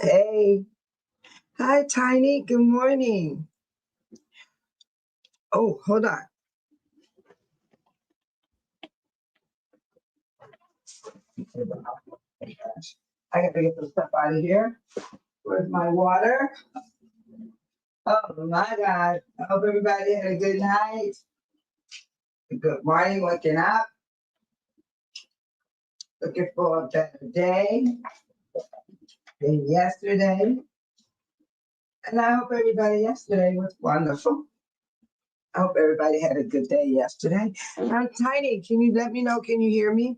Hey, hi, Tiny. Good morning. Oh, hold on. I got to get some stuff out of here. Where's my water? Oh my God. I hope everybody had a good night. A good morning, waking up, looking for a better day than yesterday. And I hope everybody yesterday was wonderful. I hope everybody had a good day yesterday. Tiny, can you let me know? Can you hear me?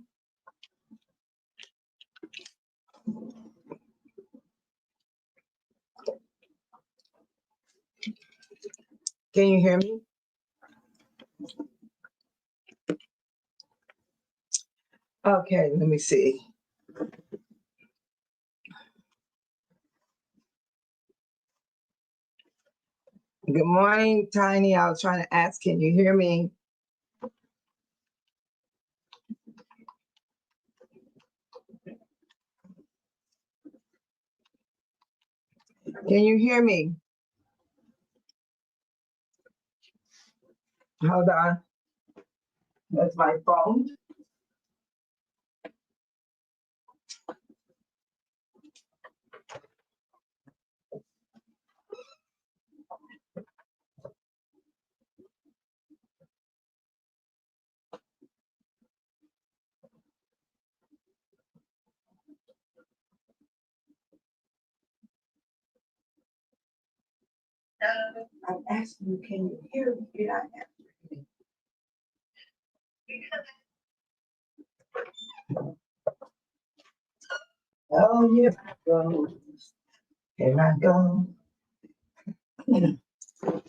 Can you hear me? Okay, let me see. Good morning, Tiny. I was trying to ask, can you hear me? Can you hear me? Hold on. That's my phone. I'm asking you, can you hear me? You're not answering me. Oh, here I go. Here I go.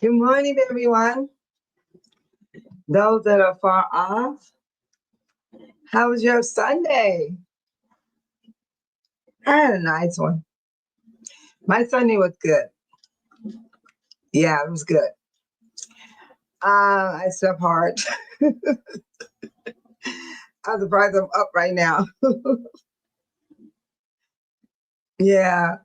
Good morning, everyone. Those that are far off, how was your Sunday? I had a nice one. My Sunday was good. Yeah, it was good. I slept hard. I'm surprised I'm up right now. Yeah.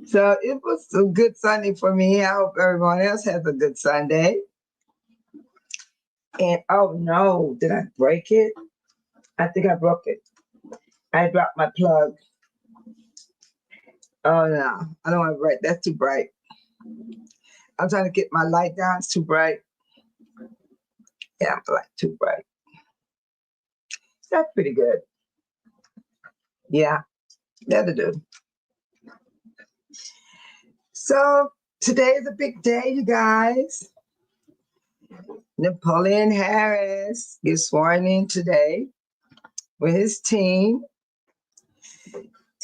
So it was a good Sunday for me. I hope everyone else has a good Sunday. And oh no, did I break it? I think I broke it. I dropped my plug. Oh no, I don't want to break. That's too bright. I'm trying to get my light down. It's too bright. Yeah, I'm like too bright. That's pretty good. Yeah, that'll do. So today is a big day, you guys. Napoleon Harris is sworn in today with his team.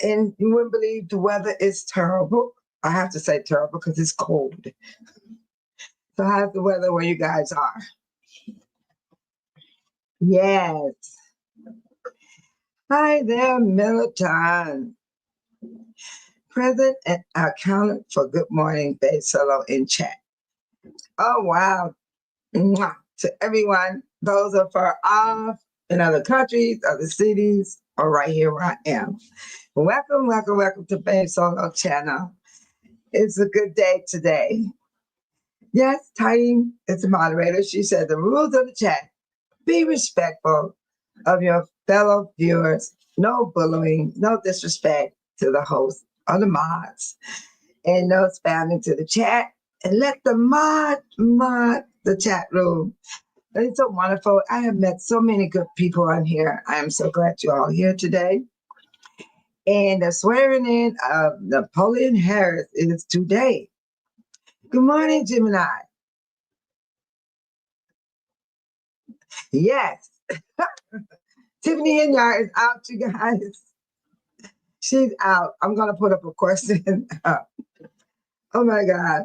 And you wouldn't believe the weather is terrible. I have to say terrible because it's cold. So how's the weather where you guys are? Yes. Hi there, Militon. Present and accountant for Good Morning Bay Solo in chat. Oh, wow. Mwah. To everyone, those are far off in other countries, other cities, or right here where I am. Welcome, welcome, welcome to Bay Solo channel. It's a good day today. Yes, Tiny is the moderator. She said the rules of the chat. Be respectful of your fellow viewers. No bullying, no disrespect to the host or the mods, and no spamming to the chat. And let the mod the chat room. It's so wonderful. I have met so many good people on here. I am so glad you're all here today. And the swearing in of Napoleon Harris is today. Good morning, Gemini. Yes. Tiffany Henyard is out, you guys. She's out. I'm going to put up a question. Oh my God.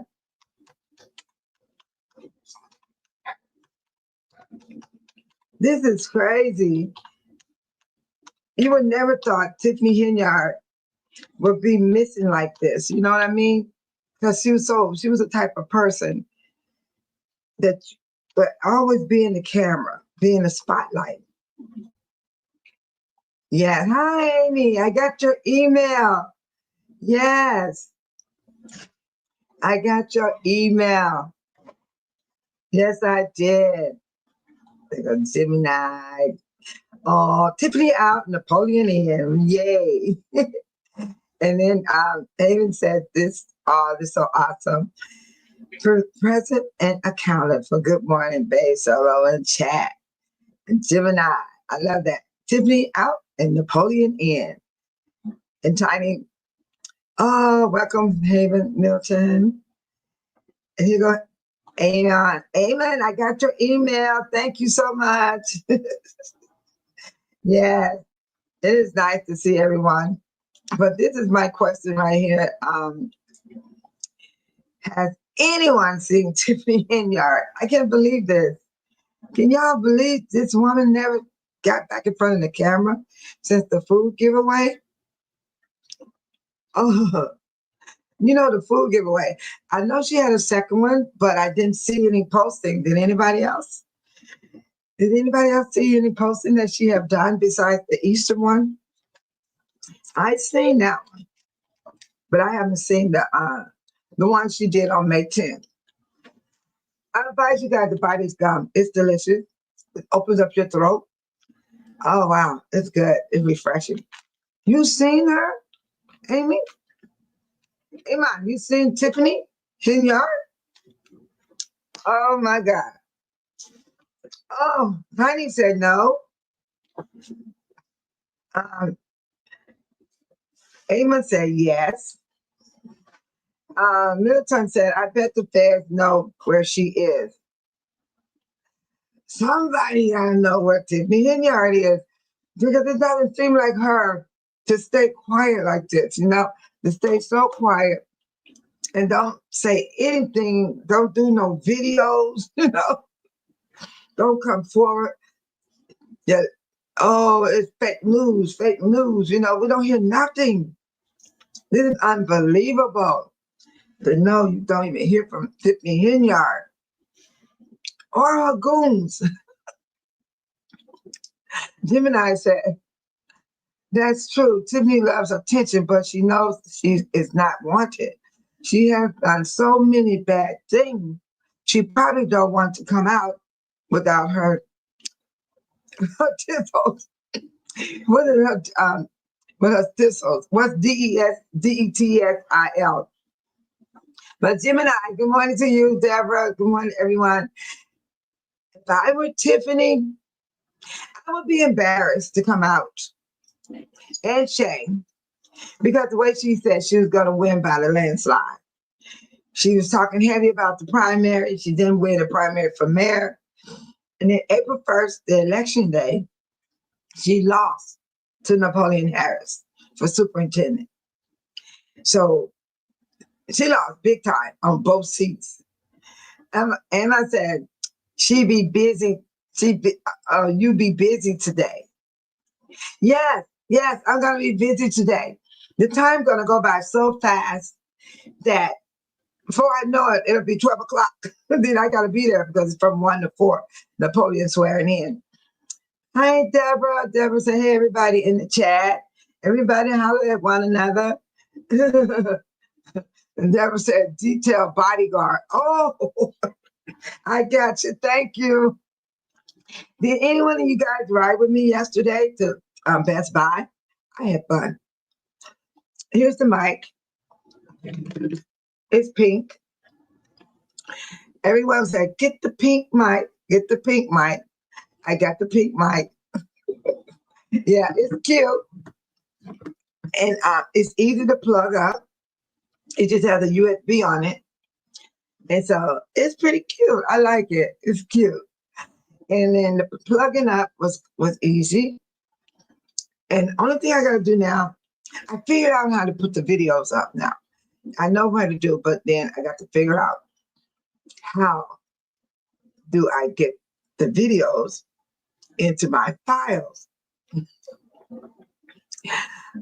This is crazy. You would never thought Tiffany Henyard would be missing like this. You know what I mean? Because she was the type of person that would always be in the camera, be in the spotlight. Yeah. Hi, Amy. I got your email. Yes, I got your email. Yes, I did. They go Gemini. Oh, Tiffany out, Napoleon in. Yay. And then David said this, oh, this is so awesome. Present and accounted for Good Morning Bay Solo and chat. And Gemini. I love that. Tiffany out and Napoleon in. And Tiny, oh, welcome, Haven Milton. And you go, Amen. Amen. I got your email. Thank you so much. Yes, it is nice to see everyone. But this is my question right here. Has anyone seen Tiffany Henyard? I can't believe this. Can y'all believe this woman never got back in front of the camera since the food giveaway? Oh, you know, the food giveaway. I know she had a second one, but I didn't see any posting. Did anybody else? Did anybody else see any posting that she have done besides the Easter one? I've seen that one, but I haven't seen the one she did on May 10th. I advise you guys to buy this gum. It's delicious. It opens up your throat. Oh wow, it's good. It's refreshing. You seen her, Amy? Iman, you seen Tiffany Henyard? Oh my God. Oh, Honey said no. Eamon said yes. Middleton said, I bet the feds know where she is. Somebody gotta know where Tiffany Henyard is, because it doesn't seem like her to stay quiet like this, you know, to stay so quiet and don't say anything, don't do no videos, you know, don't come forward. Yeah. Oh, it's fake news, you know, we don't hear nothing. This is unbelievable. But no, you don't even hear from Tiffany Henyard or her goons. Gemini said, that's true. Tiffany loves attention, but she knows she is not wanted. She has done so many bad things. She probably don't want to come out without her thistles. What are her with her thistles? What's DETSIL? But Gemini, good morning to you, Deborah. Good morning, everyone. If I were Tiffany, I would be embarrassed to come out and shame, because the way she said she was going to win by the landslide. She was talking heavy about the primary. She didn't win the primary for mayor. And then April 1st, the election day, she lost to Napoleon Harris for superintendent. So she lost big time on both seats. And I said, she be busy. You be busy today. Yes, I'm going to be busy today. The time's going to go by so fast that before I know it, it'll be 12 o'clock. Then I got to be there because it's from 1 to 4, Napoleon swearing in. Hi, Deborah. Deborah said, hey, everybody in the chat. Everybody holler at one another. And Deborah said, detailed bodyguard. Oh, I got you. Thank you. Did anyone of you guys ride with me yesterday to Best Buy? I had fun. Here's the mic. It's pink. Everyone said, get the pink mic. Get the pink mic. I got the pink mic. Yeah, it's cute. And it's easy to plug up. It just has a USB on it. And so it's pretty cute. I like it. It's cute. And then the plugging up was easy. And the only thing I got to do now, I figured out how to put the videos up now. I know what to do, but then I got to figure out how do I get the videos into my files.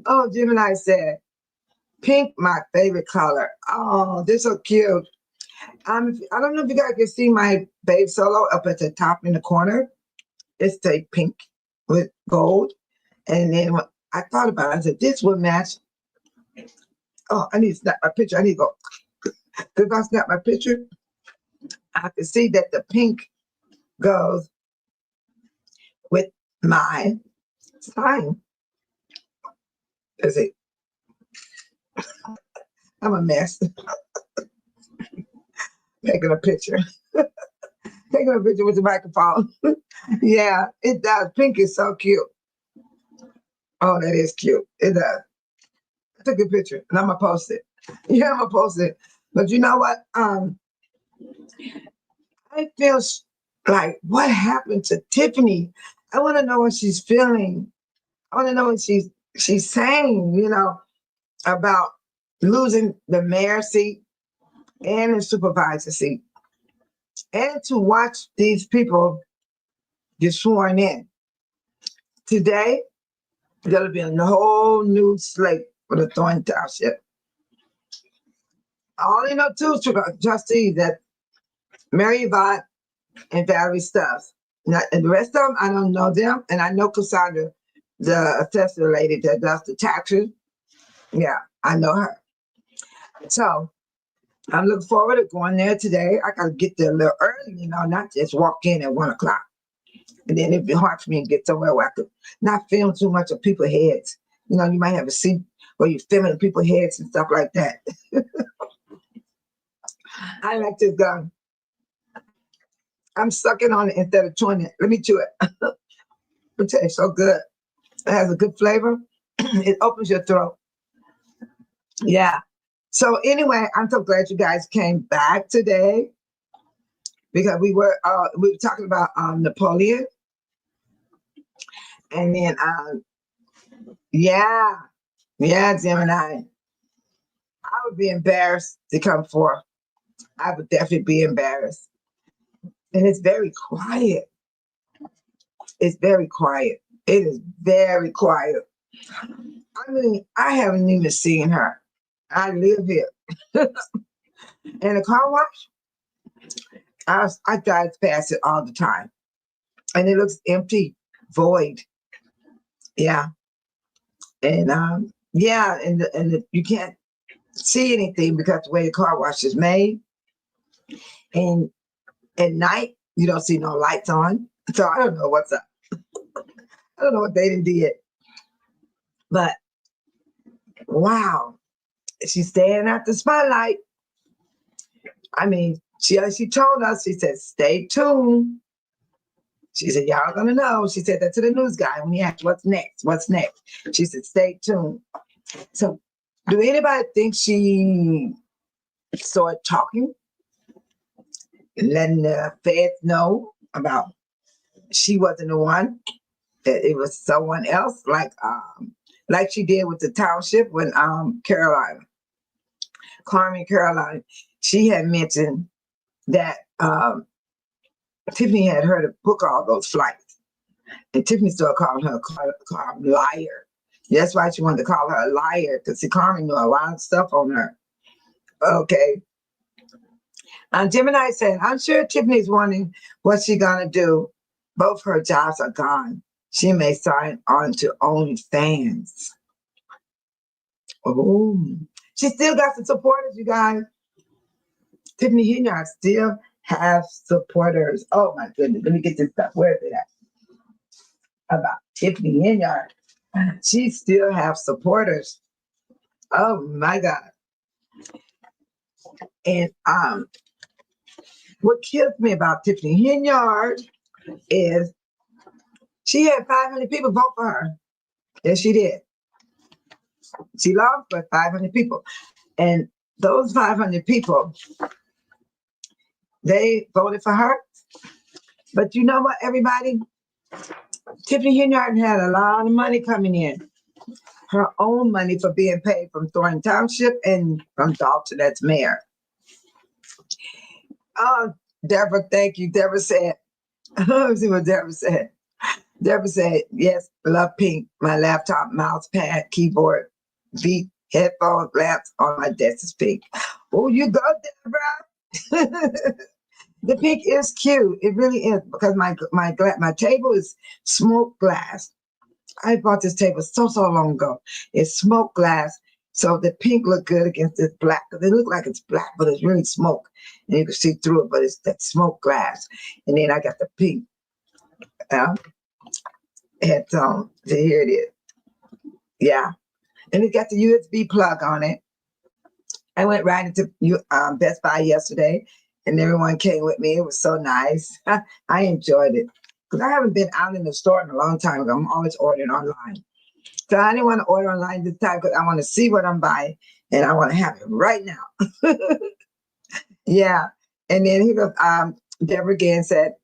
Oh, Gemini said, pink, my favorite color. Oh, they're so cute. I don't know if you guys can see my Babe Solo up at the top in the corner. It's the pink with gold. And then I thought about it, I said, this would match Oh, I need to snap my picture. I need to go. Because if I snap my picture, I can see that the pink goes with my sign. Is it? I'm a mess. Taking a picture. Taking a picture with the microphone. Yeah, it does. Pink is so cute. Oh, that is cute. It does. I took a picture and I'm gonna post it. Yeah, I'm gonna post it. But you know what? I feel like what happened to Tiffany? I want to know what she's feeling. I want to know what she's saying, about losing the mayor seat and the supervisor seat, and to watch these people get sworn in. Today, there'll be a whole new slate for the Thornton Township. I only know two trustees, that Mary Yvonne and Valerie Stubbs. And the rest of them, I don't know them. And I know Cassandra, the assessor lady that does the taxes. Yeah, I know her. So I'm looking forward to going there today. I got to get there a little early, not just walk in at 1 o'clock. And then it'd be hard for me to get somewhere where I could not film too much of people's heads. You might have a seat where you're filming people's heads and stuff like that. I like this gun. I'm sucking on it instead of chewing it. Let me chew it. It tastes so good. It has a good flavor. It opens your throat. Yeah. So anyway, I'm so glad you guys came back today, because we were talking about Napoleon, and then yeah, Gemini. I would be embarrassed to come forth. I would definitely be embarrassed. And it's very quiet. It's very quiet. It is very quiet. I mean, I haven't even seen her. I live here. And the car wash, I drive past it all the time. And it looks empty, void. Yeah. And you can't see anything because the way the car wash is made. And at night, you don't see no lights on. So I don't know what's up. I don't know what they did. But wow, she's staying at the spotlight. I mean, she told us, she said, stay tuned. She said, y'all gonna know. She said that to the news guy when he asked, what's next? What's next? She said, stay tuned. So do anybody think she started talking, letting the feds know about she wasn't the one, that it was someone else, like she did with the township when Carmen Caroline, she had mentioned that Tiffany had her to book all those flights. And Tiffany started calling her a liar. That's why she wanted to call her a liar, because Carmen knew a lot of stuff on her. Okay. Gemini said, I'm sure Tiffany's wondering what she's going to do. Both her jobs are gone. She may sign on to OnlyFans. Oh, she still got some supporters, you guys. Tiffany Hinyard still have supporters. Oh my goodness, let me get this stuff. Where is it at? About Tiffany Hinyard. She still have supporters. Oh my God. And what kills me about Tiffany Hinyard is she had 500 people vote for her. Yes, she did. She lost by 500 people. And those 500 people, they voted for her. But you know what, everybody? Tiffany Hinyard had a lot of money coming in. Her own money for being paid from Thornton Township and from Dalton as mayor. Oh, Deborah, thank you. Deborah said, let's see what Deborah said. Deborah said, yes, love pink. My laptop, mouse pad, keyboard, beat, headphones, lamps on my desk is pink. Oh, you go, Deborah. The pink is cute. It really is, because my table is smoked glass. I bought this table so long ago. It's smoked glass. So the pink looked good against this black. It looked like it's black, but it's really smoke. And you can see through it, but it's that smoke glass. And then I got the pink headphone. So here it is. Yeah. And it got the USB plug on it. I went right into Best Buy yesterday, and everyone came with me. It was so nice. I enjoyed it because I haven't been out in the store in a long time ago. I'm always ordering online. So I didn't want to order online this time because I want to see what I'm buying, and I want to have it right now. Yeah. And then he goes, Deborah again said,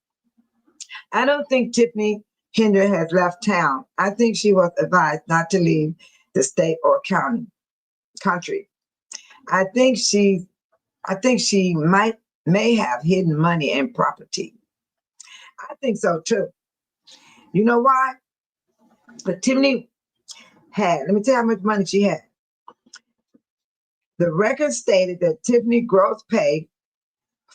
I don't think Tiffany Hinder has left town. I think she was advised not to leave the state or country. I think she may have hidden money and property. I think so too. You know why? But Tiffany let me tell you how much money she had. The record stated that Tiffany gross pay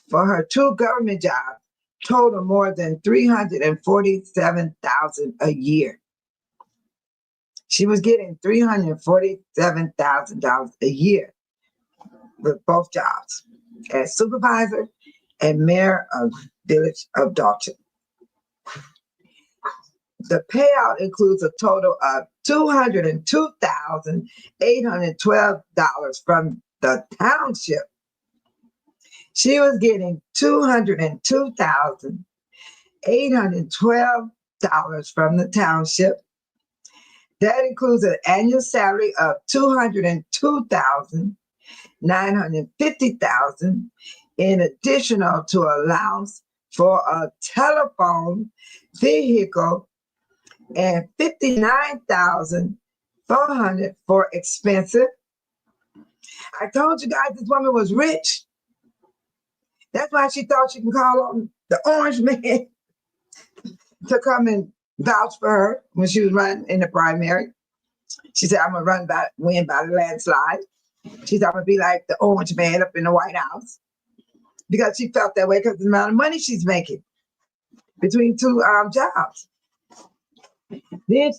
for her 2 government jobs total more than $347,000 a year. She was getting $347,000 a year with both jobs as supervisor and mayor of Village of Dalton. The payout includes a total of $202,812 from the township. She was getting $202,812 from the township. That includes an annual salary of $202,950 in additional to allowance for a telephone, vehicle, and $59,400 for expensive. I told you guys this woman was rich. That's why she thought she can call on the orange man to come and vouch for her when she was running in the primary. She said, I'm going to win by the landslide. She said, I'm going to be like the orange man up in the White House. Because she felt that way because of the amount of money she's making between 2 jobs. Then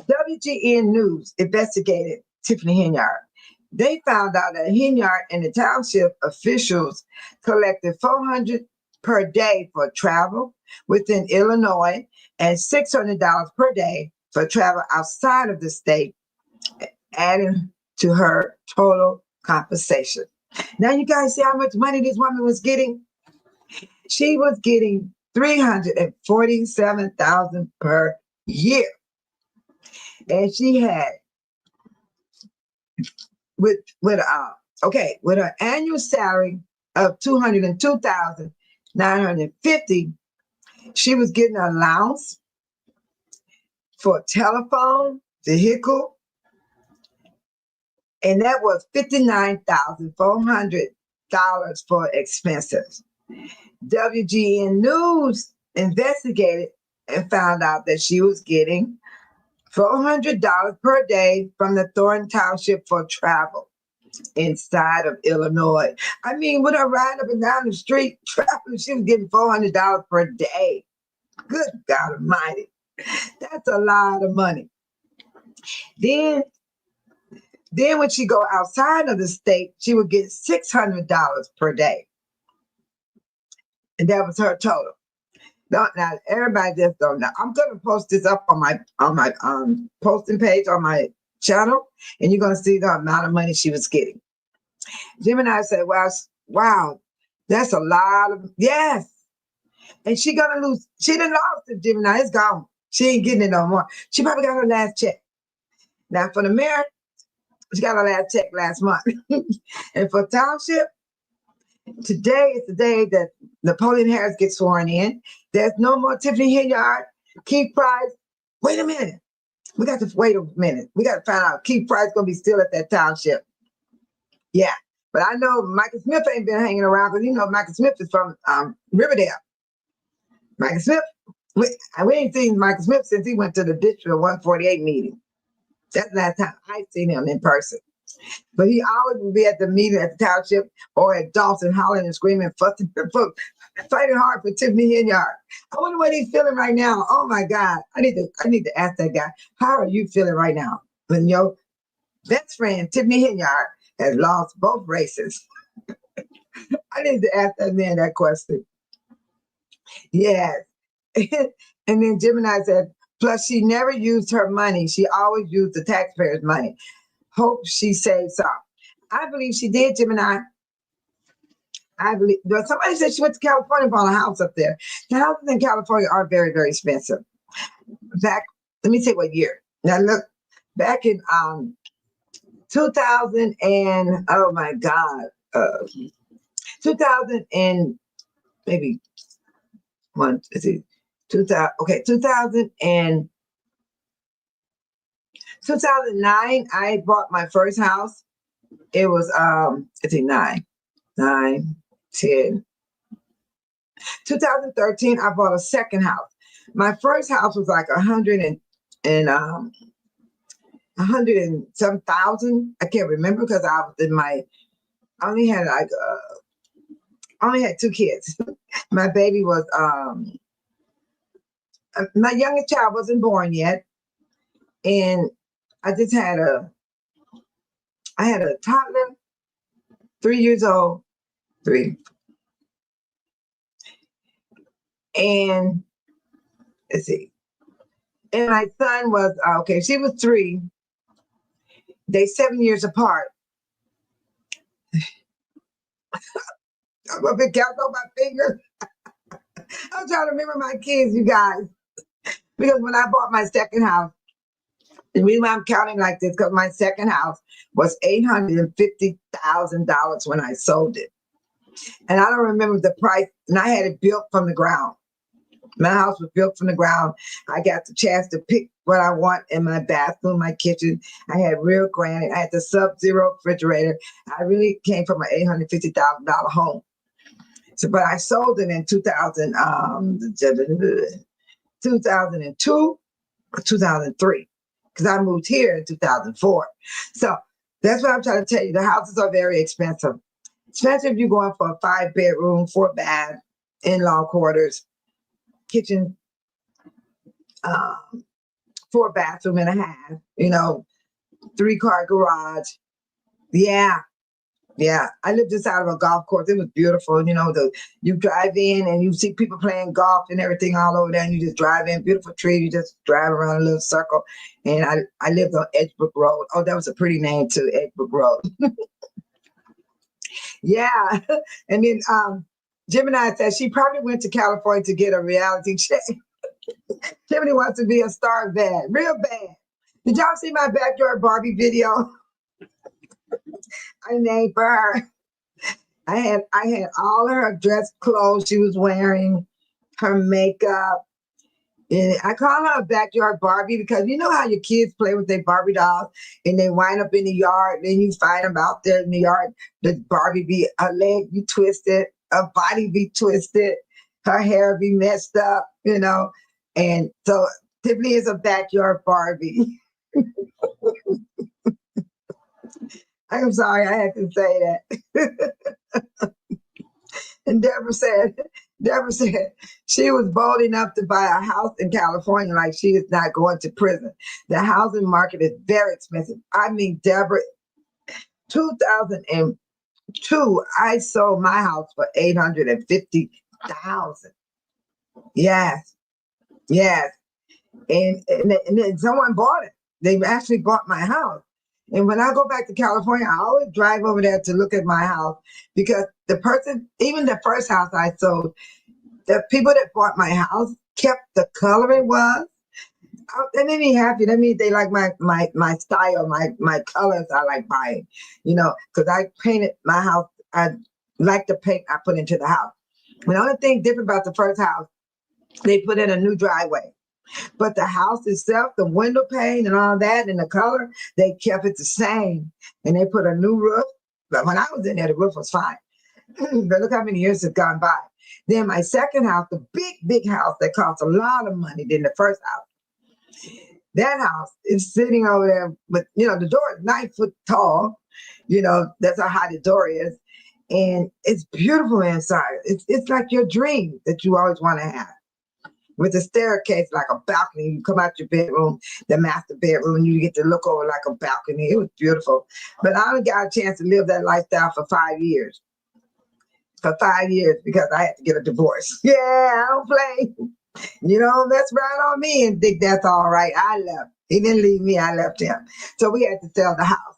WGN News investigated Tiffany Hinyard. They found out that Hinyard and the township officials collected $400 per day for travel within Illinois and $600 per day for travel outside of the state, adding to her total compensation. Now you guys see how much money this woman was getting? She was getting $347,000 per year. And she had with her annual salary of $202,950, she was getting an allowance for telephone, vehicle, and that was $59,400 for expenses. WGN News investigated and found out that she was getting $400 per day from the Thornton Township for travel inside of Illinois. I mean, with her riding up and down the street traveling, she was getting $400 per day. Good God Almighty. That's a lot of money. Then when she go outside of the state, she would get $600 per day. And that was her total. Now everybody just don't know. I'm gonna post this up on my posting page on my channel, and you're gonna see the amount of money she was getting. Jim and I said, wow, that's a lot of, yes. And she gonna lose. She done lost it, Jim and I. It's gone. She ain't getting it no more. She probably got her last check. Now for the mayor, she got her last check last month. And for township, today is the day that Napoleon Harris gets sworn in. There's no more Tiffany Hinyard, Keith Price. Wait a minute. We got to wait a minute. We got to find out Keith Price going to be still at that township. Yeah. But I know Michael Smith ain't been hanging around because you know Michael Smith is from Riverdale. Michael Smith, we ain't seen Michael Smith since he went to the District 148 meeting. That's the last time I seen him in person. But he always would be at the meeting at the township or at Dalton, hollering and screaming, fussing, fighting hard for Tiffany Hinyard. I wonder what he's feeling right now. Oh my God. I need to ask that guy, how are you feeling right now? When your best friend, Tiffany Hinyard, has lost both races. I need to ask that man that question. Yes. And then Gemini said, plus she never used her money. She always used the taxpayers' money. Hope she saved some. I believe she did, Gemini. I believe, but somebody said she went to California and bought a house up there. The houses in California are very, very expensive. Back, let me say what year. Now look, back in 2000 and, oh my God, 2000 and maybe one, let's see, 2000, okay, 2000 and 2009, I bought my first house. It was, I think 10. 2013, I bought a second house. My first house was like 100 and some thousand. I can't remember because I was in my, I only had like, I only had 2 kids. My baby was, my youngest child wasn't born yet. And I just had I had a toddler, 3 years old, 3. And let's see. And my son was, okay, she was 3. They 7 years apart. I'm gonna be counting on my fingers. I'm trying to remember my kids, you guys. Because when I bought my second house, the reason why I'm counting like this, because my second house was $850,000 when I sold it. And I don't remember the price, and I had it built from the ground. My house was built from the ground. I got the chance to pick what I want in my bathroom, my kitchen. I had real granite. I had the Sub-Zero refrigerator. I really came from an $850,000 home. So, but I sold it in 2002 or 2003, because I moved here in 2004. So that's what I'm trying to tell you. The houses are very expensive. Especially if you're going for a 5-bedroom, 4-bath, in-law quarters, kitchen, 4-bathroom and a half, 3-car garage. Yeah. I lived inside of a golf course. It was beautiful. You drive in and you see people playing golf and everything all over there, and you just drive in, beautiful tree. You just drive around a little circle. And I lived on Edgebrook Road. Oh, that was a pretty name too, Edgebrook Road. Yeah. And then Gemini said she probably went to California to get a reality check. Gemini wants to be a star bad, real bad. Did y'all see my backyard Barbie video? I named for her. I had all her dress clothes she was wearing, her makeup. And I call her a backyard Barbie because you know how your kids play with their Barbie dolls and they wind up in the yard. Then you find them out there in the yard. The Barbie be, her leg be twisted, her body be twisted, her hair be messed up, And so Tiffany is a backyard Barbie. I'm sorry, I had to say that. And Deborah said she was bold enough to buy a house in California like she is not going to prison. The housing market is very expensive. I mean, Deborah, 2002, I sold my house for $850,000. Yes. And then someone bought it. They actually bought my house. And when I go back to California, I always drive over there to look at my house because the person, even the first house I sold, the people that bought my house kept the color it was. That made me happy. That means they like my style, my colors I like buying, because I painted my house. I like the paint I put into the house. The only thing different about the first house, they put in a new driveway. But the house itself, the window pane and all that and the color, they kept it the same. And they put a new roof. But when I was in there, the roof was fine. But look how many years have gone by. Then my second house, the big house that cost a lot of money than the first house. That house is sitting over there, but the door is 9 foot tall. That's how high the door is. And it's beautiful inside. It's like your dream that you always want to have. with a staircase like a balcony. You come out your bedroom, the master bedroom, you get to look over like a balcony. It was beautiful. But I only got a chance to live that lifestyle for 5 years. For 5 years because I had to get a divorce. Yeah, I don't play. You know, that's right on me and think that's all right. I left. He didn't leave me. I left him. So we had to sell the house.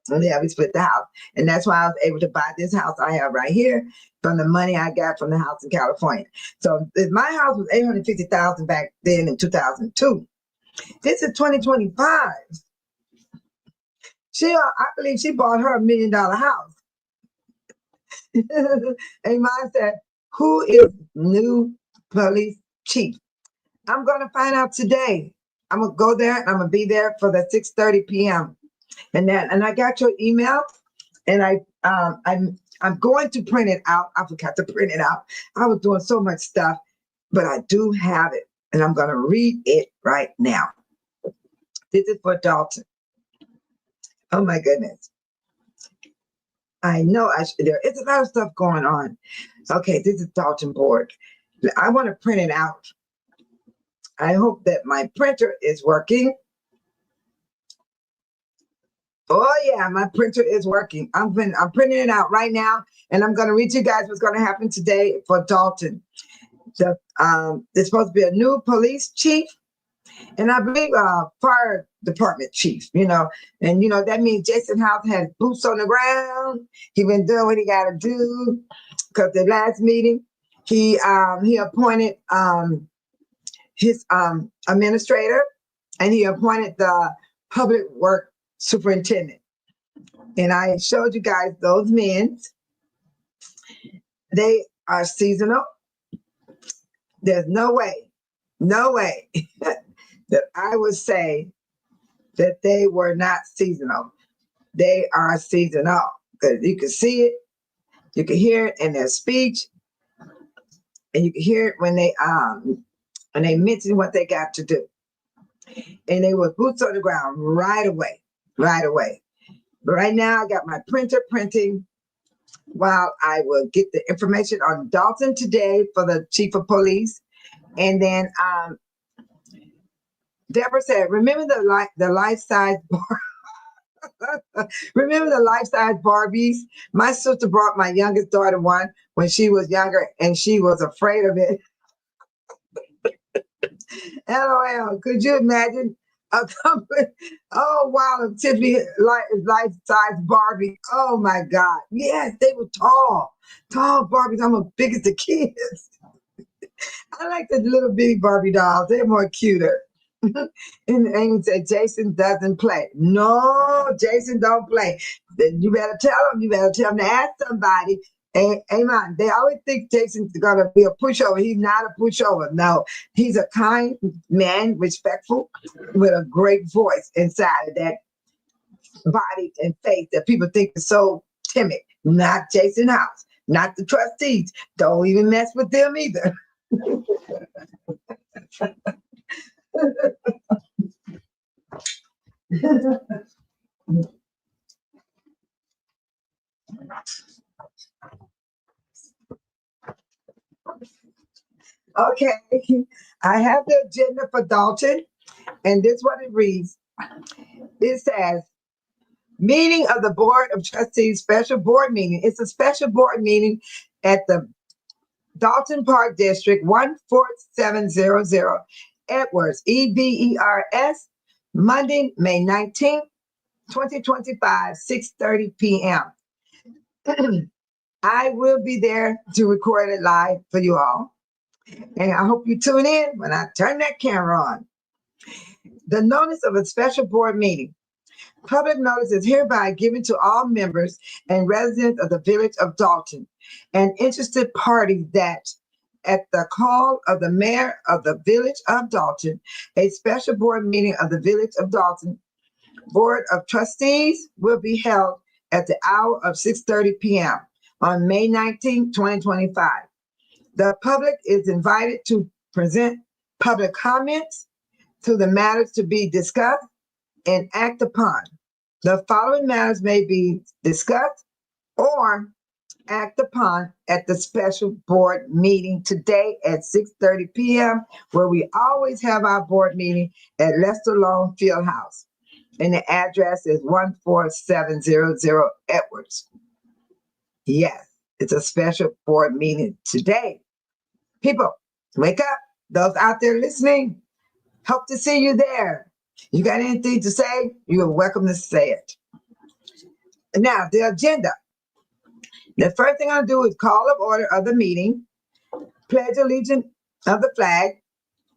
And yeah, we split the house. And that's why I was able to buy this house I have right here from the money I got from the house in California. So my house was $850,000 back then in 2002. This is 2025. I believe she bought her $1 million house. And mine said, who is new police chief? I'm going to find out today. I'm going to go there and I'm going to be there for the 6:30 p.m. And I got your email and I'm going to print it out. I forgot to print it out. I was doing so much stuff, but I do have it and I'm going to read it right now. This is for Dalton. Oh my goodness. I know there is a lot of stuff going on. Okay, this is Dalton board. I want to print it out. I hope that my printer is working. Oh yeah, my printer is working. I'm printing it out right now, and I'm going to read to you guys what's going to happen today for Dalton. There's supposed to be a new police chief, and I believe fire department chief. You know, and you know that means Jason House has boots on the ground. He been doing what he got to do because the last meeting he appointed his administrator, and he appointed the public work superintendent. And I showed you guys those men. They are seasonal. There's no way that I would say that they were not seasonal. They are seasonal because you can see it, you can hear it in their speech, and you can hear it when they mention what they got to do. And they were boots on the ground right away. But right now I got my printer printing while I will get the information on Dalton today for the chief of police. And then Deborah said, remember the life-size remember the life-size Barbies? My sister brought my youngest daughter one when she was younger and she was afraid of it. LOL, could you imagine a company? Oh, wow, Tiffany life-size Barbie. Oh, my God. Yes, they were tall Barbies. I'm as big as the kids. I like the little bitty Barbie dolls. They're more cuter. And Amy said, Jason doesn't play. No, Jason don't play. You better tell him to ask somebody. Amen. They always think Jason's going to be a pushover. He's not a pushover. No, he's a kind man, respectful, with a great voice inside of that body and face that people think is so timid. Not Jason House, not the trustees. Don't even mess with them either. Okay, I have the agenda for Dalton, and this is what it reads. It says, meeting of the Board of Trustees, special board meeting. It's a special board meeting at the Dalton Park District, 14700 Edwards, EBERS, Monday, May 19th, 2025, 6:30 p.m. I will be there to record it live for you all. And I hope you tune in when I turn that camera on. The notice of a special board meeting. Public notice is hereby given to all members and residents of the village of Dalton and interested parties that at the call of the mayor of the village of Dalton, a special board meeting of the village of Dalton Board of Trustees will be held at the hour of 6:30 p.m. on May 19, 2025. The public is invited to present public comments to the matters to be discussed and act upon. The following matters may be discussed or act upon at the special board meeting today at 6:30 p.m., where we always have our board meeting at Lester Long Fieldhouse. And the address is 14700 Edwards. Yes, it's a special board meeting today. People, wake up. Those out there listening, hope to see you there. You got anything to say? You're welcome to say it. Now, the agenda. The first thing I'll do is call of order of the meeting, pledge allegiance of the flag,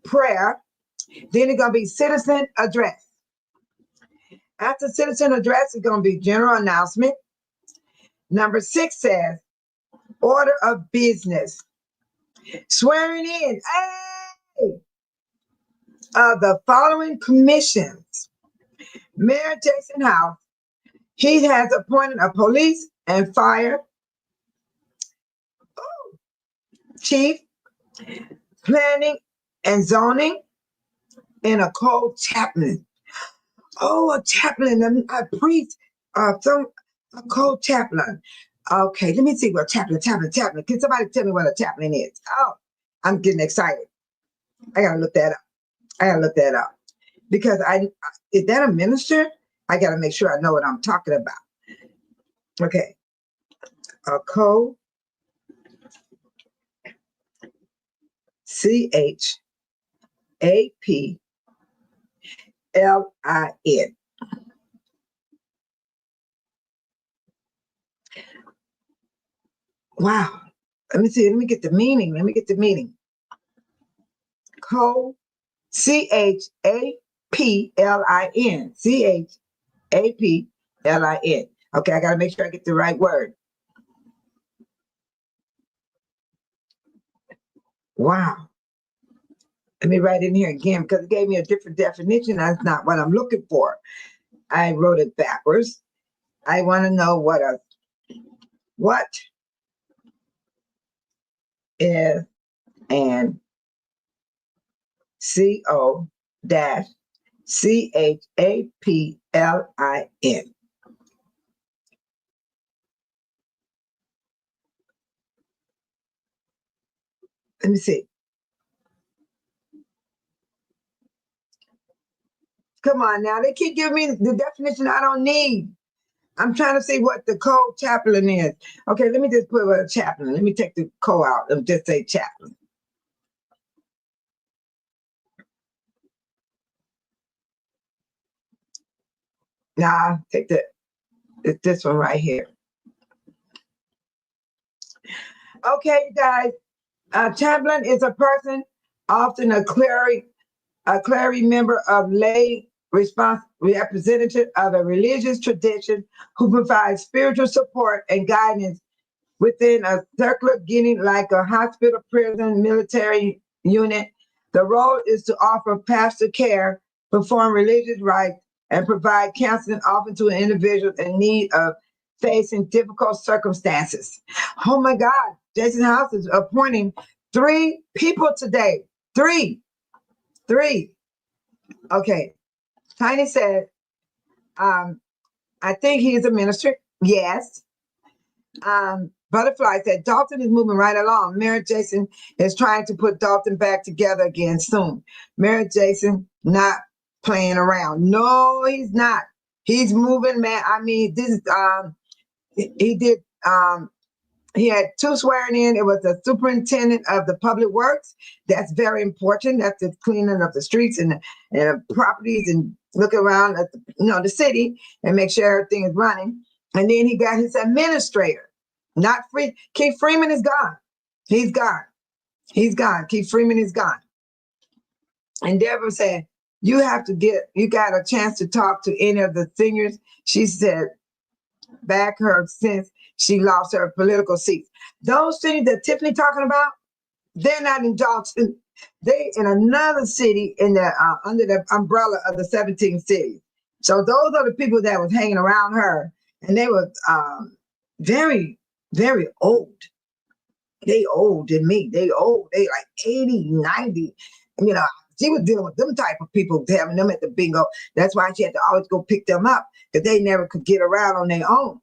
prayer. Then it's going to be citizen address. After citizen address, it's going to be general announcement. Number 6 says, order of business. Swearing in of the following commissions. Mayor Jason House, he has appointed a police and fire chief, planning and zoning, and a co-chaplain. Oh, a chaplain, a priest, a co-chaplain. Okay, let me see what chaplain. Can somebody tell me what a chaplain is? Oh, I'm getting excited. I gotta look that up. Because is that a minister? I gotta make sure I know what I'm talking about. Okay. A CHAPLIN. Wow. Let me see. Let me get the meaning. CHAPLIN. CHAPLIN. Okay, I got to make sure I get the right word. Wow. Let me write it in here again because it gave me a different definition. That's not what I'm looking for. I wrote it backwards. I want to know what is an CHAPLIN. Let me see. Come on now. They keep giving me the definition I don't need. I'm trying to see what the co-chaplain is. Okay, let me just put a chaplain. Let me take the co out and just say chaplain. Nah, take this one right here. Okay, you guys. A chaplain is a person, often a cleric member of lay representative of a religious tradition who provides spiritual support and guidance within a circular getting like a hospital, prison, military unit. The role is to offer pastor care, perform religious rites, and provide counseling often to an individual in need of facing difficult circumstances. Oh my God, Jason House is appointing 3 people today. 3. Okay. Tiny said, I think he is a minister. Yes. Butterfly said, Dalton is moving right along. Mayor Jason is trying to put Dalton back together again soon. Mayor Jason not playing around. No, he's not. He's moving, man. I mean, this he did he had 2 swearing in. It was the superintendent of the public works. That's very important. That's the cleaning of the streets and properties and look around at the city and make sure everything is running. And then he got his administrator, not free. Keith Freeman is gone. He's gone. Keith Freeman is gone. And Deborah said, you got a chance to talk to any of the seniors. She said, back her since she lost her political seats. Those cities that Tiffany talking about, they're not in Dalton. They in another city in the under the umbrella of the 17 cities. So those are the people that was hanging around her, and they were very, very old. They old than me. They old. They like 80, 90. She was dealing with them type of people, having them at the bingo. That's why she had to always go pick them up because they never could get around on their own.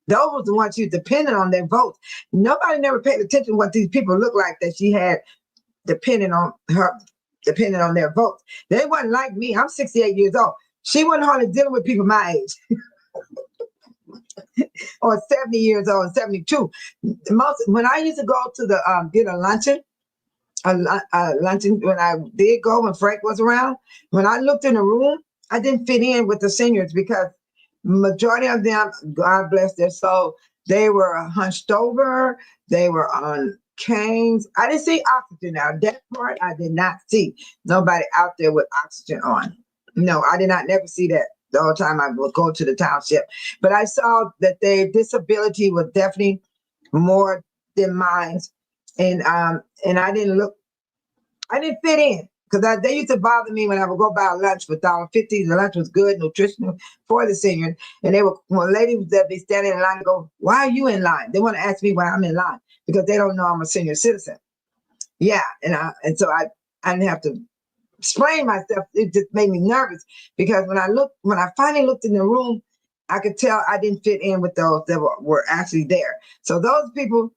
Those were the ones she was dependent on their votes. Nobody never paid attention to what these people looked like that she had depending on their votes. They wasn't like me. I'm 68 years old. She wasn't hardly dealing with people my age. Or 70 years old, 72. When I used to go to the get a luncheon when I did go when Frank was around, when I looked in the room, I didn't fit in with the seniors because majority of them, God bless their soul, they were hunched over, they were on canes. I didn't see oxygen now. That part I did not see. Nobody out there with oxygen on. No, I did not never see that the whole time I would go to the township. But I saw that their disability was definitely more than mine. And I didn't fit in because they used to bother me when I would go buy lunch for $1.50. The lunch was good, nutritional for the seniors. And when ladies would be standing in line and go, why are you in line? They want to ask me why I'm in line because they don't know I'm a senior citizen. Yeah. And so I didn't have to explain myself. It just made me nervous because when I finally looked in the room, I could tell I didn't fit in with those that were actually there. So those people,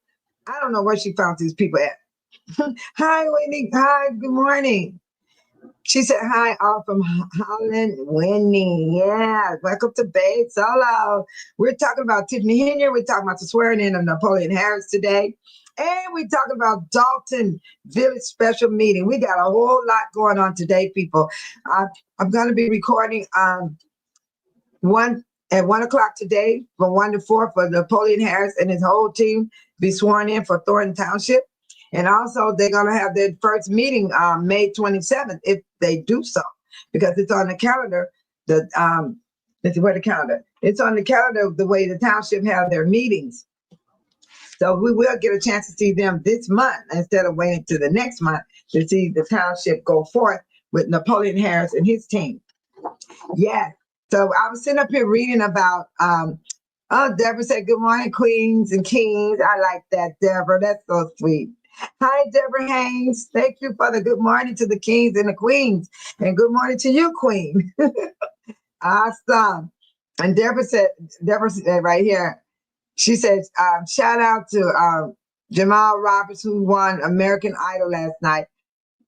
I don't know where she found these people at. Hi, Winnie. Hi, good morning. She said, hi, all from Holland, Winnie. Yeah, welcome to Babe Solo. We're talking about Tiffany Henry. We're talking about the swearing in of Napoleon Harris today. And we're talking about Dalton Village special meeting. We got a whole lot going on today, people. I'm going to be recording at 1 o'clock today from 1 to 4 for Napoleon Harris and his whole team be sworn in for Thornton Township. And also, they're going to have their first meeting May 27th, if they do so, because it's on the calendar. Let's see, where the calendar? It's on the calendar the way the township have their meetings. So we will get a chance to see them this month instead of waiting to the next month to see the township go forth with Napoleon Harris and his team. Yeah. So I was sitting up here reading about Deborah said, good morning, queens and kings. I like that, Deborah. That's so sweet. Hi, Deborah Haynes. Thank you for the good morning to the kings and the queens. And good morning to you, queen. Awesome. And Deborah said right here, she says, shout out to Jamal Roberts, who won American Idol last night.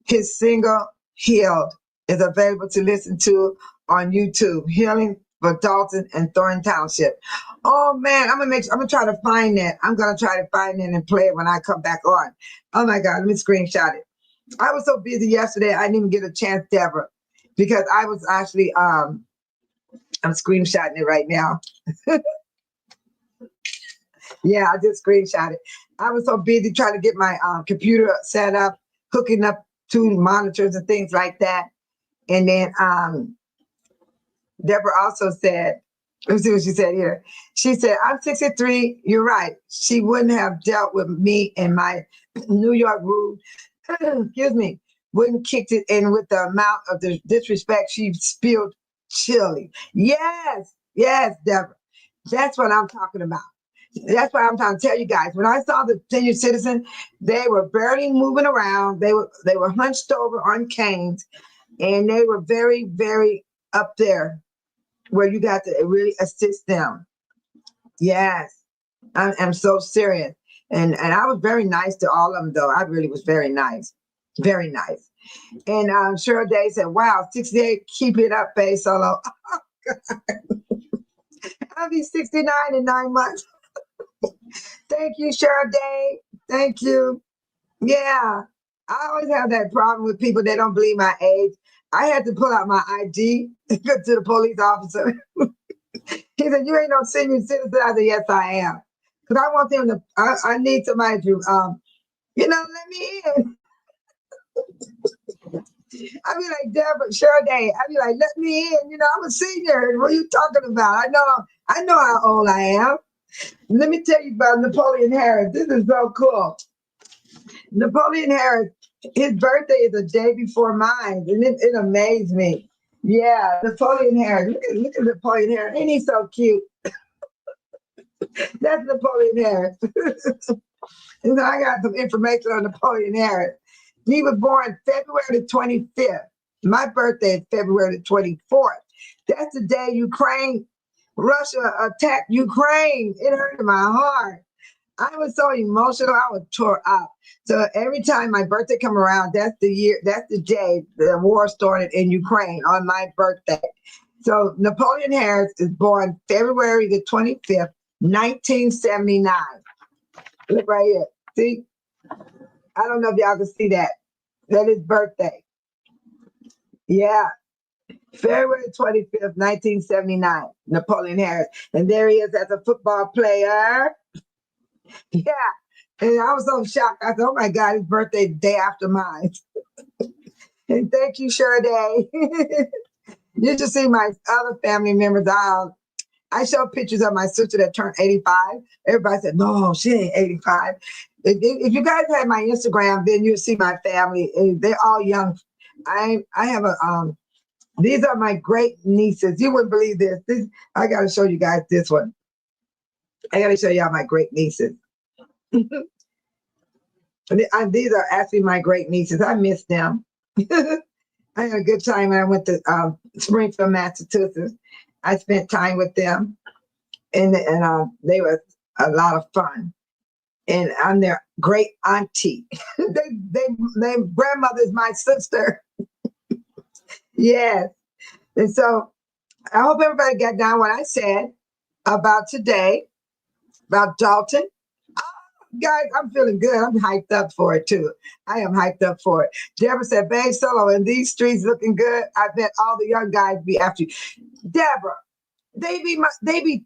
His single, Healed, is available to listen to on YouTube. Healing for Dalton and Thornton Township. Oh man, I'm gonna try to find that. I'm gonna try to find it and play it when I come back on. Oh my God, let me screenshot it. I was so busy yesterday, I didn't even get a chance, Deborah, because I was actually I'm screenshotting it right now. Yeah, I just screenshot it. I was so busy trying to get my computer set up, hooking up to monitors and things like that. And then Deborah also said, let me see what she said here. She said, I'm 63. You're right. She wouldn't have dealt with me and my New York rude, excuse me, wouldn't kicked it in with the amount of the disrespect she spilled chili. Yes, Deborah. That's what I'm talking about. That's what I'm trying to tell you guys. When I saw the senior citizen, they were barely moving around. They were hunched over on canes, and they were very, very up there where you got to really assist them. Yes, I'm so serious. And I was very nice to all of them, though. I really was very nice. Very nice. And Cheryl Day said, wow, 68, keep it up, Babe Solo. Oh, God. I'll be 69 in 9 months. Thank you, Cheryl Day. Thank you. Yeah, I always have that problem with people that don't believe my age. I had to pull out my ID to the police officer. He said, you ain't no senior citizen. I said, yes, I am. Because I want them to, I need somebody to, let me in. I'd be like, Deborah, Cheryl Day. I'd be like, let me in. I'm a senior. What are you talking about? I know how old I am. Let me tell you about Napoleon Harris. This is so cool. Napoleon Harris, his birthday is the day before mine, and it amazed me. Yeah, Napoleon Harris. Look at Napoleon Harris. Ain't he so cute? That's Napoleon Harris. And I got some information on Napoleon Harris. He was born February the 25th. My birthday is February the 24th. That's the day Ukraine Russia attacked Ukraine. It hurt my heart. I was so emotional. I was tore up. So every time my birthday come around, that's the year, that's the day the war started in Ukraine on my birthday. So Napoleon Harris is born February the 25th, 1979. Look right here. See? I don't know if y'all can see that. That is birthday. Yeah. February 25th, 1979. Napoleon Harris. And there he is as a football player. Yeah. And I was so shocked. I thought, oh my God, his birthday the day after mine. And thank you, Sade. You should see my other family members. I show pictures of my sister that turned 85. Everybody said, no, she ain't 85. If you guys had my Instagram, then you'll see my family. They're all young. I have these are my great nieces. You wouldn't believe this. I got to show you guys this one. I got to show y'all my great nieces. These are actually my great nieces. I miss them. I had a good time when I went to Springfield, Massachusetts. I spent time with them, and they were a lot of fun. And I'm their great auntie. Their grandmother is my sister. Yes. And so I hope everybody got down what I said about today, about Dalton. Guys, I'm feeling good. I'm hyped up for it too. I am hyped up for it. Deborah said, babe, Solo, in these streets looking good. I bet all the young guys be after you. Deborah, they be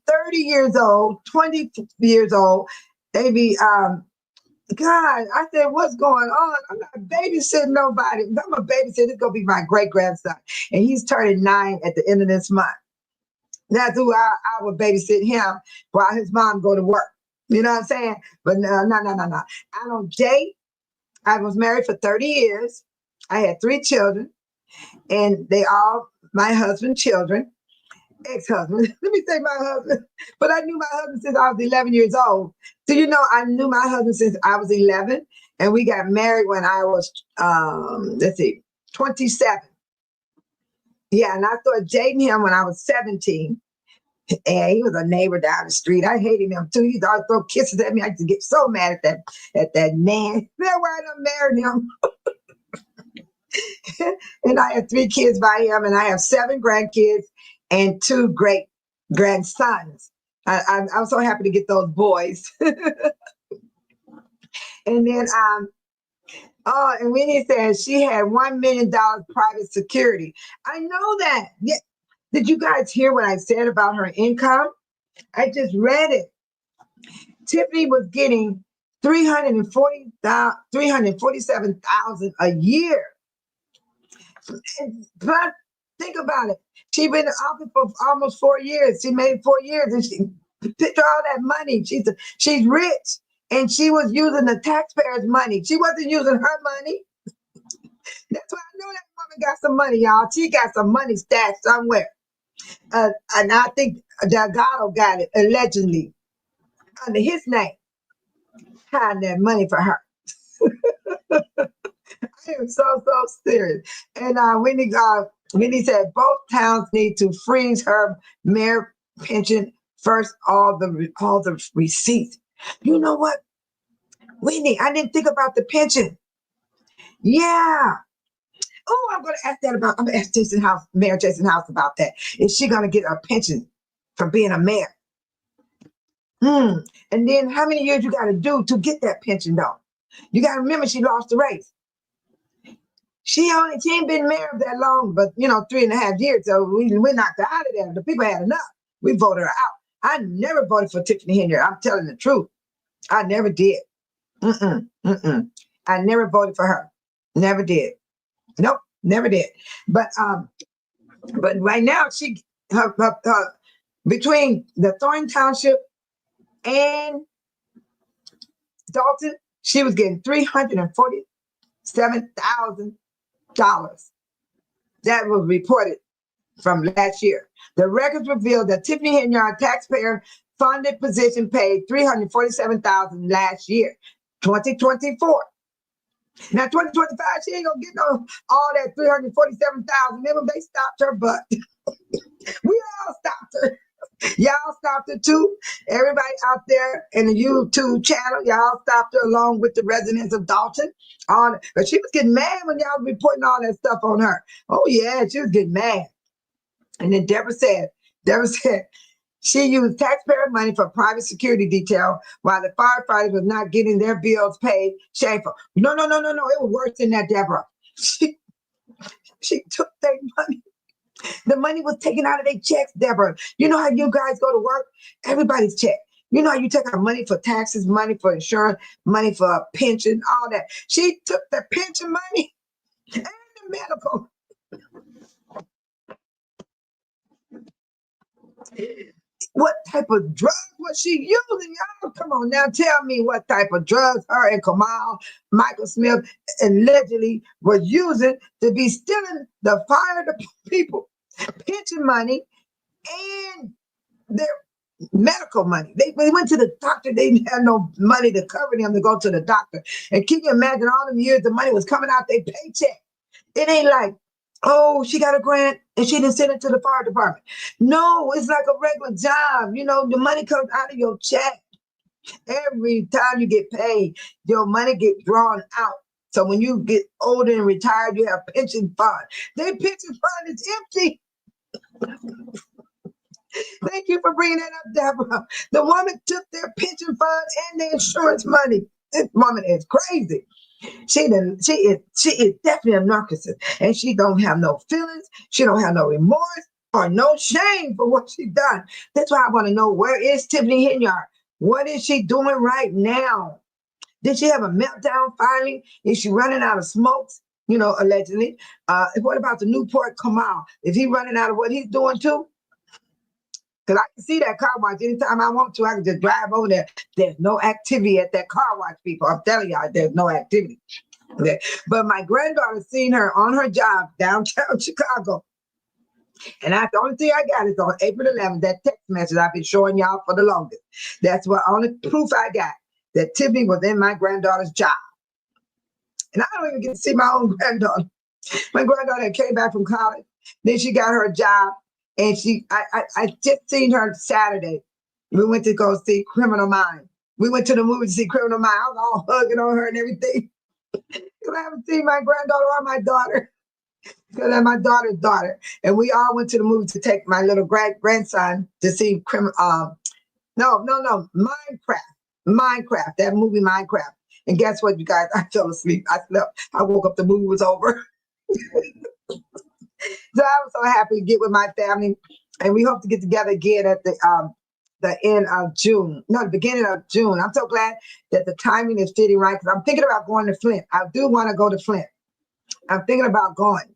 30 years old, 20 years old. They be God, I said, what's going on? I'm not babysitting nobody. I'm a babysitter. It's gonna be my great grandson. And he's turning 9 at the end of this month. That's who I would babysit him while his mom go to work. You know what I'm saying? But no. I don't date. I was married for 30 years. I had 3 children, and they all my husband's children, ex-husband. Let me say my husband. But I knew my husband since I was 11 years old. So, you know, I knew my husband since I was 11, and we got married when I was, 27. Yeah, and I started dating him when I was 17. And he was a neighbor down the street. I hated him too. He used to always throw kisses at me. I used to get so mad at that man. That's why I done married him. And I have 3 kids by him, and I have 7 grandkids and 2 great grandsons. I'm so happy to get those boys. And then and Winnie said she had $1 million private security. I know that. Yeah. Did you guys hear what I said about her income? I just read it. Tiffany was getting $347,000 a year. But think about it. She's been in office for almost 4 years. She made 4 years, and she picked all that money. She's rich, and she was using the taxpayers' money. She wasn't using her money. That's why I know that woman got some money, y'all. She got some money stashed somewhere. And I think Delgado got it allegedly under his name, hiding that money for her. I am so serious. And Winnie said both towns need to freeze her mayor pension first. All the receipts. You know what, Winnie? I didn't think about the pension. Yeah. Oh, I'm gonna ask Mayor Jason House about that. Is she gonna get a pension for being a mayor? And then how many years you got to do to get that pension though? You got to remember she lost the race. She ain't been mayor that long, but 3.5 years. So we knocked her out of there. The people had enough. We voted her out. I never voted for Tiffany Henry. I'm telling the truth. I never did. I never voted for her. Never did. Nope, never did. But right now her between the Thornton Township and Dalton, she was getting $347,000. That was reported from last year. The records revealed that Tiffany Henry, our taxpayer-funded position, paid $347,000 last year, 2024. Now, 2025, she ain't gonna get all that $347,000. Remember, they stopped her butt. We all stopped her. stopped her too. Everybody out there in the YouTube channel, y'all stopped her along with the residents of Dalton. But she was getting mad when y'all were reporting all that stuff on her. Oh yeah, she was getting mad. And then Deborah said, she used taxpayer money for private security detail while the firefighters was not getting their bills paid. Shameful. No. It was worse than that, Deborah. She took their money. The money was taken out of their checks, Deborah. You know how you guys go to work? Everybody's check. You know how you take out money for taxes, money for insurance, money for a pension, all that. She took the pension money and the medical. What type of drugs was she using, y'all? Come on now, tell me what type of drugs her and Kamal Michael Smith allegedly were using to be stealing the fire people pension money and their medical money. They went to the doctor. They didn't have no money to cover them to go to the doctor. And can you imagine all them years the money was coming out their paycheck? It ain't like, oh, she got a grant and she didn't send it to the fire department. No, it's like a regular job. You know, the money comes out of your check. Every time you get paid, your money gets drawn out. So when you get older and retired, you have pension fund. Their pension fund is empty. Thank you for bringing that up, Deborah. The woman took their pension fund and their insurance money. This woman is crazy. She is definitely a narcissist, and she don't have no feelings. She don't have no remorse or no shame for what she done. That's why I want to know, where is Tiffany Henyard? What is she doing right now? Did she have a meltdown finally? Is she running out of smokes? You know, allegedly. What about the Newport Kamal? Is he running out of what he's doing too? Because I can see that car wash anytime I want to. I can just drive over there. There's no activity at that car wash, people. I'm telling y'all, there's no activity. Okay. But my granddaughter seen her on her job downtown Chicago. And the only thing I got is on April 11th, that text message I've been showing y'all for the longest. That's what only proof I got, that Tiffany was in my granddaughter's job. And I don't even get to see my own granddaughter. My granddaughter came back from college. Then she got her job. And I just seen her Saturday. We went to go see Criminal Minds. We went to the movie to see Criminal Minds. I was all hugging on her and everything. Because I haven't seen my granddaughter or my daughter. Because I'm my daughter's daughter. And we all went to the movie to take my little grandson to see Minecraft. Minecraft, that movie Minecraft. And guess what, you guys? I fell asleep. I slept. I woke up, the movie was over. So I was so happy to get with my family, and we hope to get together again at the end of June. No, the beginning of June. I'm so glad that the timing is fitting right, because I'm thinking about going to Flint. I do want to go to Flint. I'm thinking about going.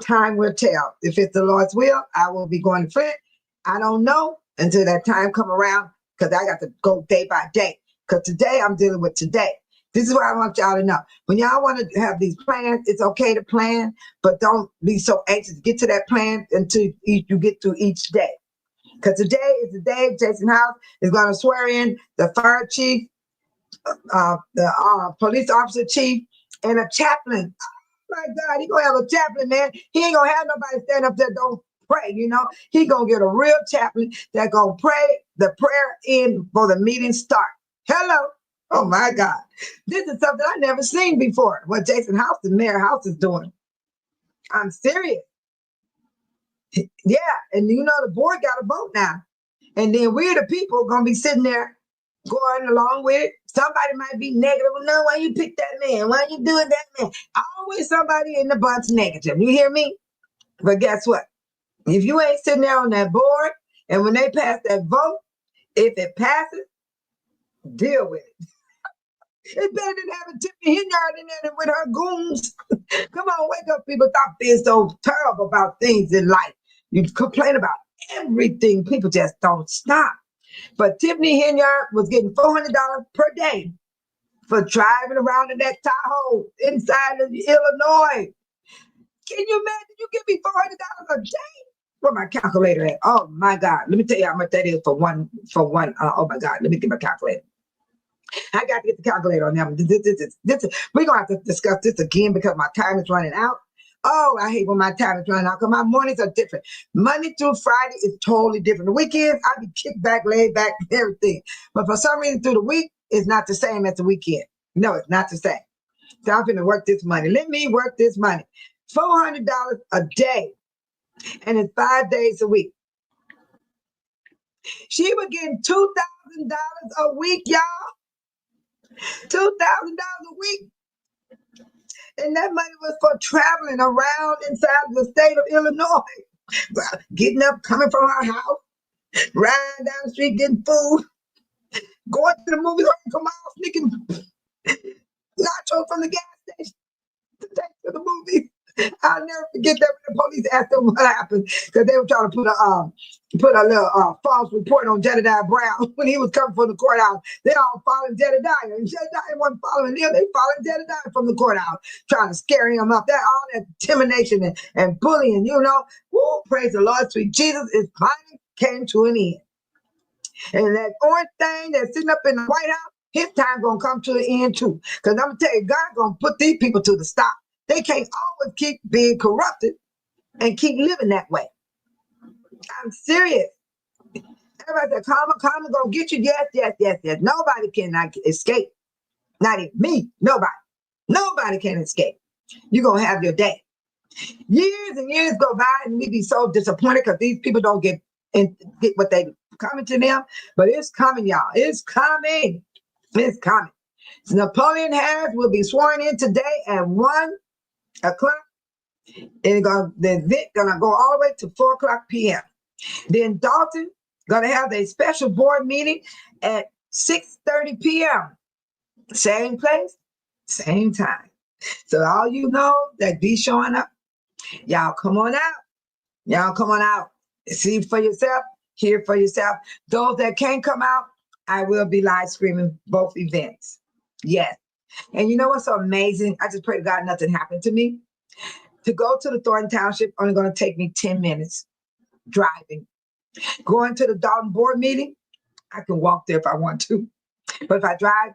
Time will tell. If it's the Lord's will, I will be going to Flint. I don't know until that time come around, because I got to go day by day. Because today I'm dealing with today. This is what I want y'all to know. When y'all want to have these plans, it's okay to plan, but don't be so anxious to get to that plan until you get through each day. Because today is the day Jason House is going to swear in the fire chief, the police officer chief, and a chaplain. Oh my God, he going to have a chaplain, man. He ain't going to have nobody stand up there don't pray, you know. He going to get a real chaplain that going to pray the prayer in before the meeting start. Hello. Oh my God. This is something I never seen before. What Jason House, the mayor House, is doing. I'm serious. Yeah. And you know, the board got a vote now. And then we're the people going to be sitting there going along with it. Somebody might be negative. Well, no, why you pick that man? Why you doing that man? Always somebody in the bunch negative. You hear me? But guess what? If you ain't sitting there on that board, and when they pass that vote, if it passes, deal with it. It's better than having Tiffany Henyard in there with her goons. Come on, wake up, people. Stop being so terrible about things in life. You complain about everything. People just don't stop. But Tiffany Henyard was getting $400 per day for driving around in that Tahoe inside of Illinois. Can you imagine? You give me $400 a day? Where my calculator at? Oh my God. Let me tell you how much that is for one. Oh my God. Let me get my calculator. I got to get the calculator on that one. We're going to have to discuss this again because my time is running out. Oh, I hate when my time is running out because my mornings are different. Monday through Friday is totally different. The weekends, I be kicked back, laid back, everything. But for some reason, through the week, it's not the same as the weekend. No, it's not the same. So I'm going to work this money. Let me work this money. $400 a day, and it's 5 days a week. She was getting $2,000 a week, y'all. $2,000 a week. And that money was for traveling around inside the state of Illinois. Getting up, coming from her house, riding down the street, getting food, going to the movies, come out, sneaking nachos from the gas station to take to the movies. I'll never forget that when the police asked them what happened because they were trying to put a little false report on Jedediah Brown when he was coming from the courthouse. They all following Jedediah, and Jedediah wasn't following them. They following Jedediah from the courthouse, trying to scare him up. That all that intimidation and bullying, you know. Woo, praise the Lord, sweet Jesus, is finally came to an end. And that orange thing that's sitting up in the White House, his time gonna come to an end too. Because I'm gonna tell you, God gonna put these people to the stop. They can't always keep being corrupted and keep living that way. I'm serious. Everybody said, karma gonna get you. Yes, yes, yes, yes. Nobody cannot escape. Not even me. Nobody. Nobody can escape. You're gonna have your day. Years and years go by and we be so disappointed because these people don't get what they coming to them. But it's coming, y'all. It's coming. It's coming. So Napoleon Harris will be sworn in today at 1 o'clock. And the event gonna go all the way to 4 o'clock p.m. Then Dalton gonna have a special board meeting at 6:30 p.m. Same place, same time. So all you know that be showing up, y'all come on out. Y'all come on out. See for yourself, hear for yourself. Those that can't come out, I will be live streaming both events. Yes. And you know what's so amazing? I just pray to God nothing happened to me. To go to the Thornton Township only going to take me 10 minutes driving. Going to the Dalton board meeting, I can walk there if I want to. But if I drive,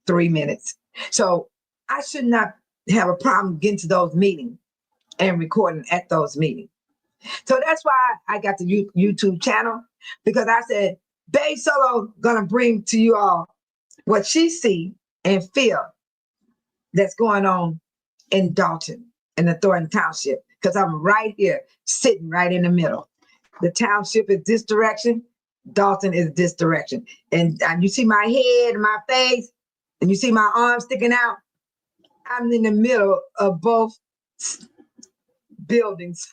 3 minutes. So I should not have a problem getting to those meetings and recording at those meetings. So that's why I got the YouTube channel, because I said, Bae Solo gonna bring to you all what she see and feel that's going on in Dalton in the Thornton Township, because I'm right here, sitting right in the middle. The township is this direction, Dalton is this direction. And you see my head and my face, and you see my arms sticking out. I'm in the middle of both buildings.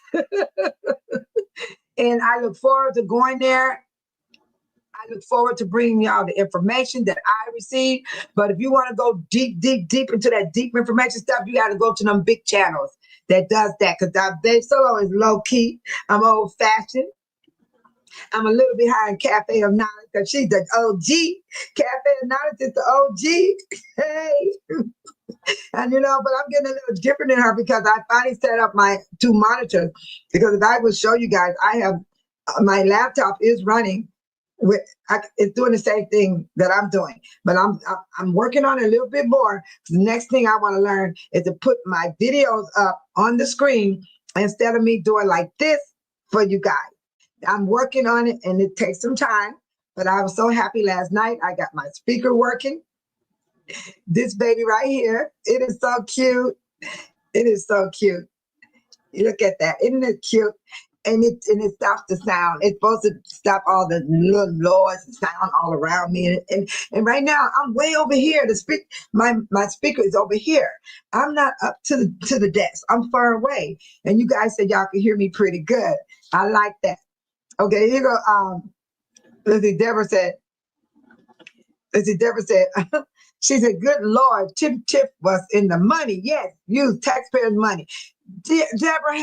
And I look forward to going there. I look forward to bringing y'all the information that I receive. But if you want to go deep into that deep information stuff, you got to go to them big channels that does that. Because Bae Solo is low key. I'm old fashioned. I'm a little behind Cafe of Knowledge because she's the OG. Cafe of Knowledge is the OG. Hey. And but I'm getting a little different than her because I finally set up my 2 monitors. Because if I will show you guys, I have my laptop is running it's doing the same thing that I'm doing, but I'm working on it a little bit more. The next thing I want to learn is to put my videos up on the screen instead of me doing like this for you guys. I'm working on it, and it takes some time. But I was so happy last night. I got my speaker working. This baby right here, it is so cute. It is so cute. You look at that. Isn't it cute? And it stops the sound. It's supposed to stop all the little noise and sound all around me. And right now I'm way over here. My speaker is over here. I'm not up to the desk. I'm far away. And you guys said y'all could hear me pretty good. I like that. Okay, here you go. Let's see, Deborah said, she said, good Lord, Tip was in the money. Yes, use taxpayers' money. Deborah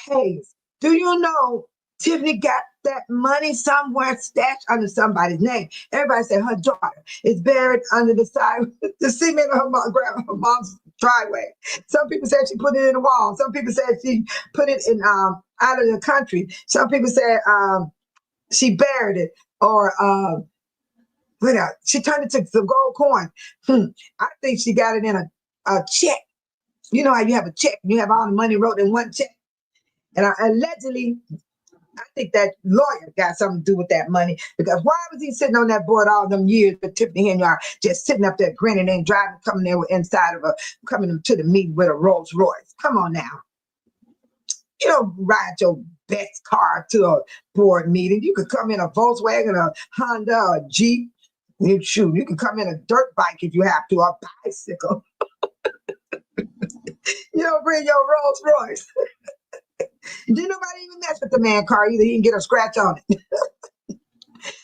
Hayes, do you know Tiffany got that money somewhere stashed under somebody's name? Everybody said her daughter is buried under the cement of her mom's driveway. Some people said she put it in the wall. Some people said she put it in out of the country. Some people said she buried it, or she turned it to some gold coin. I think she got it in a check. You know how you have a check, you have all the money wrote in one check. And allegedly, I think that lawyer got something to do with that money, because why was he sitting on that board all them years with Tiffany Henyard, just sitting up there grinning and driving, coming there inside of coming to the meeting with a Rolls Royce? Come on now. You don't ride your best car to a board meeting. You could come in a Volkswagen, a Honda, or a Jeep. You can come in a dirt bike if you have to, or a bicycle. You don't bring your Rolls Royce. Did nobody even mess with the man car either? He didn't get a scratch on it.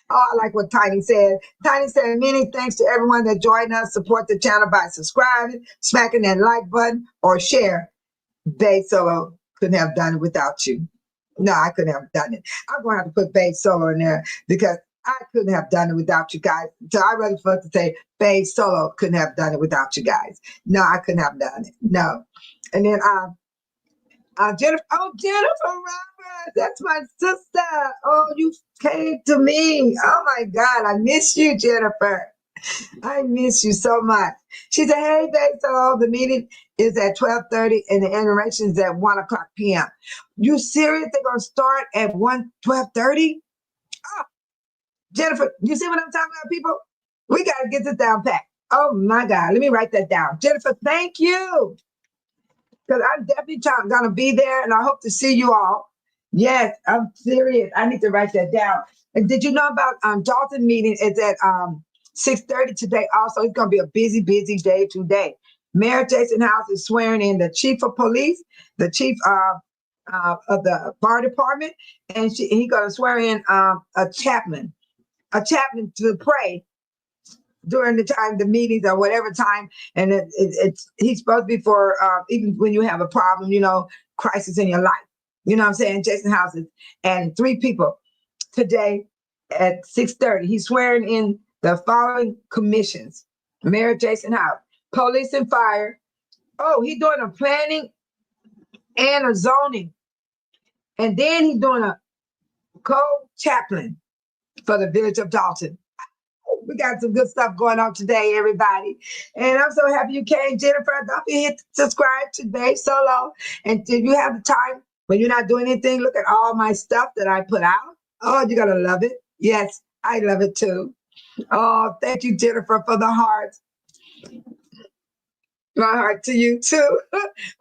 Oh, I like what Tiny said. Tiny said, many thanks to everyone that joined us. Support the channel by subscribing, smacking that like button, or share. Babe Solo couldn't have done it without you. No, I couldn't have done it. I'm going to have to put Babe Solo in there, because I couldn't have done it without you guys. So I'd rather for us to say Babe Solo couldn't have done it without you guys. No, I couldn't have done it. No. And then Jennifer, Jennifer Roberts, that's my sister. Oh, you came to me. Oh my God, I miss you, Jennifer. I miss you so much. She said, hey, babe, so the meeting is at 12:30 and the inauguration is at 1 o'clock p.m. You serious? They're going to start at 12:30? Oh, Jennifer, you see what I'm talking about, people? We got to get this down pat. Oh my God, let me write that down. Jennifer, thank you. Because I'm definitely going to be there, and I hope to see you all. Yes, I'm serious. I need to write that down. And did you know about Dalton meeting is at 6:30 today also? It's going to be a busy, busy day today. Mayor Jason House is swearing in the chief of police, the chief of the fire department, and he's going to swear in a chaplain to pray during the time, the meetings or whatever time. And he's supposed to be for even when you have a problem, crisis in your life. You know what I'm saying? Jason Houses and 3 people today at 6:30. He's swearing in the following commissions: Mayor Jason House, police and fire. Oh, he's doing a planning and a zoning. And then he's doing a co-chaplain for the village of Dalton. We got some good stuff going on today, everybody. And I'm so happy you came, Jennifer. Don't forget to subscribe to Babe Solo. And if you have the time, when you're not doing anything, look at all my stuff that I put out. Oh, you're going to love it. Yes, I love it too. Oh, thank you, Jennifer, for the heart. My heart to you too.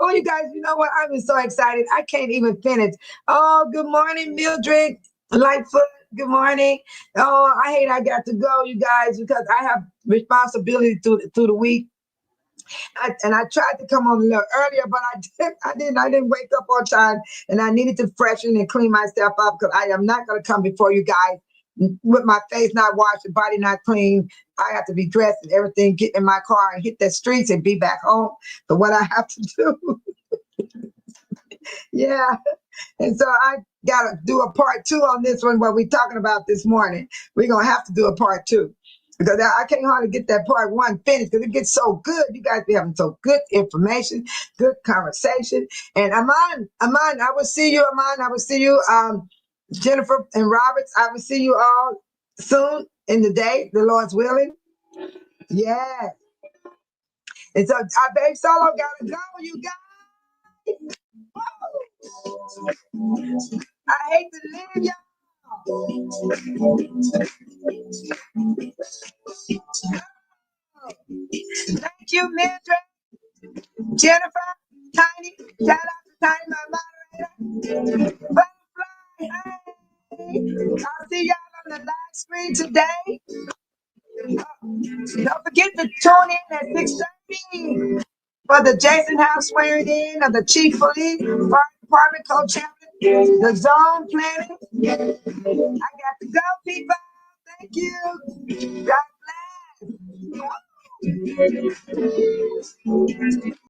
Oh, you guys, you know what? I'm so excited. I can't even finish. Oh, good morning, Mildred Lightfoot. Good morning. Oh, I hate I got to go, you guys, because I have responsibility through the week. I tried to come on a little earlier, but I didn't wake up on time, and I needed to freshen and clean myself up, because I am not going to come before you guys with my face not washed and body not clean. I have to be dressed and everything, get in my car and hit the streets and be back home for what I have to do. Yeah. And so I got to do a part 2 on this one, what we're talking about this morning. We're going to have to do a part 2, because I can't hardly get that part 1 finished, because it gets so good. You guys be having so good information, good conversation. And Aman, I will see you, Aman. I will see you, Jennifer and Roberts. I will see you all soon in the day, the Lord's willing. Yeah. And so our Babe Solo got to go, you guys. I hate to leave y'all. Thank you, Mildred, Jennifer, Tiny. Shout out to Tiny, my moderator. Butterfly, hey. I'll see y'all on the live screen today. Don't forget to tune in at 6:30 for the Jason House swearing in of the chief police, fire department, co-chaplain, the zone planning. I got to go, people. Thank you. God bless.